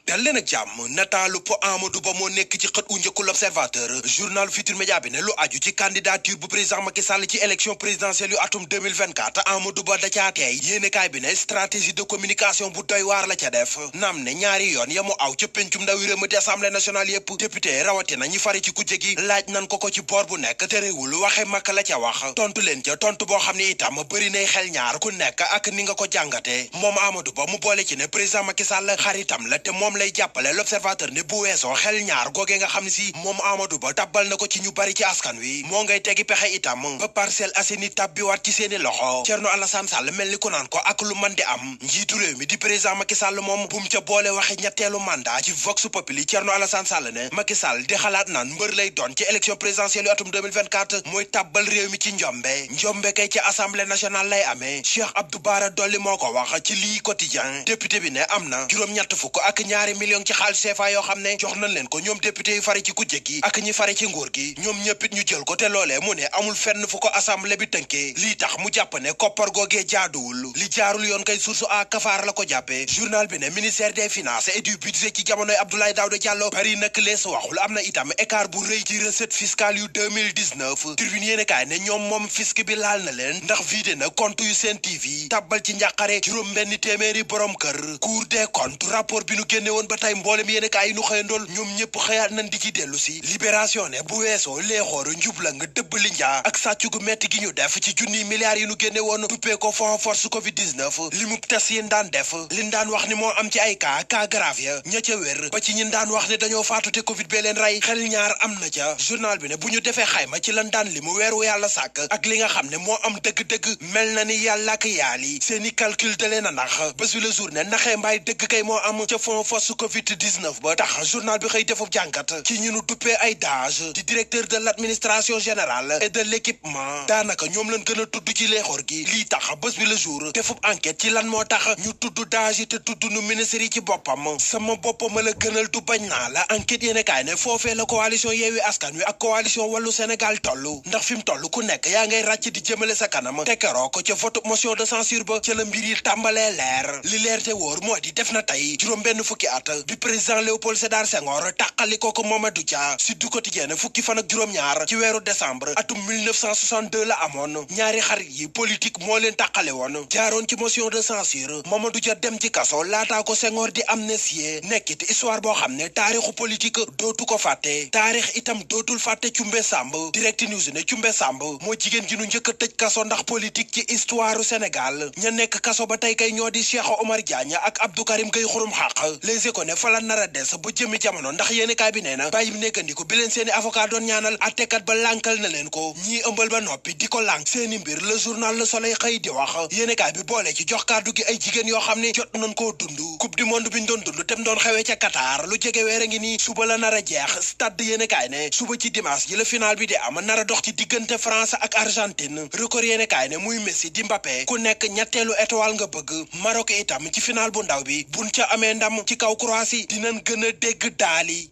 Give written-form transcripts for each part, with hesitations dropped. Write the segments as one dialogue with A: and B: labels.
A: dal leen ak jàmm nataalu po Amadou Ba moo nekk ci xët u njëkku l'Observateur journal Futurs Médias bi ne lu aju ci candidature bu président Macky Sall ci élection présidentielle yu atum 2024 Amadou Ba da caa teey yéenekaay bi ne stratégie de communication bu doy waar la ca def naam ne ñaari yoon ya mu aw ca pencum ndawi réew mi di assemblée nationale yépp député rawatina ñi fari ci kujje gi laaj nan ko ci boor bu nekk terewul waxe makk la ca wax tontu leen ca tontu boo xam ne itam bëri nay xel ñaar ku nekk ak ni nga ko jàngate moom Amadou Ba mu boole ci ne président Macky Sall xaritam la te moom lay jàppale l'Observateur ne bu weesoo xel ñaar googee nga xam ne si moom Amadou Ba tabbal na ko ci ñu bari ci askan wi moo ngay tegi pexe itam ba Parcelles Assainies tabbiwaat ci seeni loxo Thierno Alassane Sall mel ni ku naan ko ak lu man di am njiitu réew mi di président Macky Sall moom bu mu ca boole waxe ñetteelu mandat ci Vox Populi Thierno Alassane Sall ne Macky Sall di xalaat naan mbër lay doon ci élection présidentielle yu atum 2024 mooy tabbal réew mi ci njombe kay ci assemblée nationale lay amee Cheikh Abdou Bara Dolly moo ko wax ci lii quotidien député bi ne am na juróom-ñett fukk ak ñaari millions ci xaalis CFA yoo xam ne jox nañ leen ko ñoom député yu fari ci kujje gi ak ñi fari ci nguur gi ñoom ñëppit ñu jël ko te loolee mu ne amul fenn fu ko assemblée bi tënkee lii tax mu jàpp ne koppar googee jaaduwul li jaarul yoon kay source a kafaar la ko jàppee journal bi ne ministère des finances et du budget ci jamonoy Abdoulaye Daouda Diallo bari nag lees waxul am na itam écart bu rëy ci recette fiscale yu 2019 Tribune yéene kaay ne ñoom moom fisc bi laal na leen ndax vidé na compte yu Sen TV tabbal ci njàqare juróom benn téeméeri borom kër Cour des comptes rapport bi nu génne woon ba tey mboolem yéene kaay yi nu xëyandool ñoom ñëpp xëyaat nañ di ci dellu si libération ne bu weesoo leexooru njubla nga dëbb li njaa ak sàcc gu metti gi ñu def ci junniy milliards yi nu génne woon duppee ko fond force covid 19 li mu test yi daan def liñ daan wax ni moo am ci ay cas grave ya ña ca wér ba ci ñin daan wax ne dañoo faatu te covid bee leen rey xel ñaar am na ca journal bi ne bu ñu defee xayma ci lan daan li mu weeru yàlla sàkk ak li nga xam ne moo am dëgg-dëgg mel na ni yàlla ak yaali seeni calcul da leen a nax bés bi le jour ne naxee mbaay dëgg kay moo am ca fond force covid 19 ba tax journal bi xëy defub jàngat ci ñu nu duppee ay DAGE di directeur de l'administration générale et de l'équipement daanaka ñoom lañ gën a tudd ci leexoor gi lii tax bés bi le jour defub enquête ci lan moo tax ñu tudd DAGE te tudd nu ministère yi ci boppam sama boppam la gënal du bañ naa la enquête yéene kaay ne foofee la coalition Yewwi Askan Wi ak coalition Wallu Sénégal tollu ndax fi mu toll ku nekk yaa ngay ràcc di jëmale sa kanam te keroo ko ca vote motion de censure ba ca la mbir yi tàmbalee leer li leer te wóor moo di def na tey juróom benn fukki at bi président Léopold Sédar Senghor tàqali ko Mamadou Dia Sud Quotidien fukki fan ak juróom-ñaar ci weeru décembre atum 1962 la amoon ñaari xarit yi politique moo leen tàqale woon jaaroon ci motion de censure Mamadou Dia dem ci kaso laataa ko Senghor di amnistie nekkit histoire boo xam ne taarixu politique dootu ko fàtte taarix itam dootul fàtte Cumbe Samb Direct News ne Cumbe Samb moo jigéen ji nu njëkk a tëj kaso ndax politique ci histoire Sénégal ña nekk kaso ba tey kay ñoo di Cheikh Omar Diagne ak Abdou Karim Gueye xurum xaq Les Échos ne fa la nar a des bu jëmi jamono ndax yéeni kaay bi nee na bàyyi nekkandiku bi leen seeni avocat doon ñaanal attekat ba lànkal na leen ko ñii ëmbal ba noppi di ko lànk seeni mbir le journal Le Soleil xëy di wax yéeni kaay bi boole ci jox kàddu gi ay jigéen yoo xam ne jot nañ koo dund coupe du monde bi ñu doon dund tem doon xewee ca Qatar lu jege weer a ngi nii suba la nar a jeex stade yéeni kaay ne suba ci dimanche ji la final bi di am nar a dox ci diggante France ak Argentine record yéeni kaay ne muy Messi di Mbappé ku nekk ñetteelu étoile nga bëgg Maroc itam ci final bu ndaw bi buñ ca amee ndam ci kaw Croatie dinañ gën a dégg daali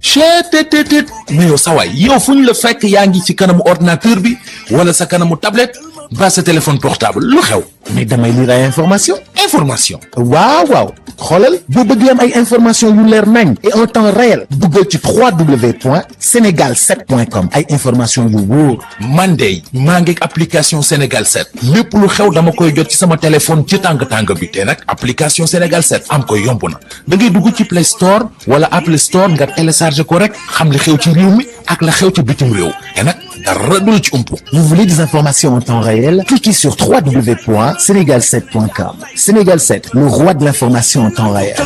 B: chetttt mais yow sawaay yow fu ñu la fekk yaa ngi ci kanamu ordinateur bi wala sa kanamu tablette ba sa téléphone portable lu xew
C: mais damay lire ay information waaw xoolal boo bëgg am ay information yu leer nañ et en temps réel duggal ci www.senegal7.com ay information yu wóor
B: man de maa ngi application Sénégal 7 lépp lu xew dama koy jot ci sama téléphone ci tàng bi te nag application Sénégal 7 am ko yomb na da ngay dugg ci Play Store wala Apple Store nga télécharger ko rek xam li xew ci réew mi ak la xew ci bitim réew te nag dara du la ci umpu.
C: Vous voulez des informations en temps réel? Cliquez sur www.senegal7.com. Sénégal 7, le roi de l'information en temps réel.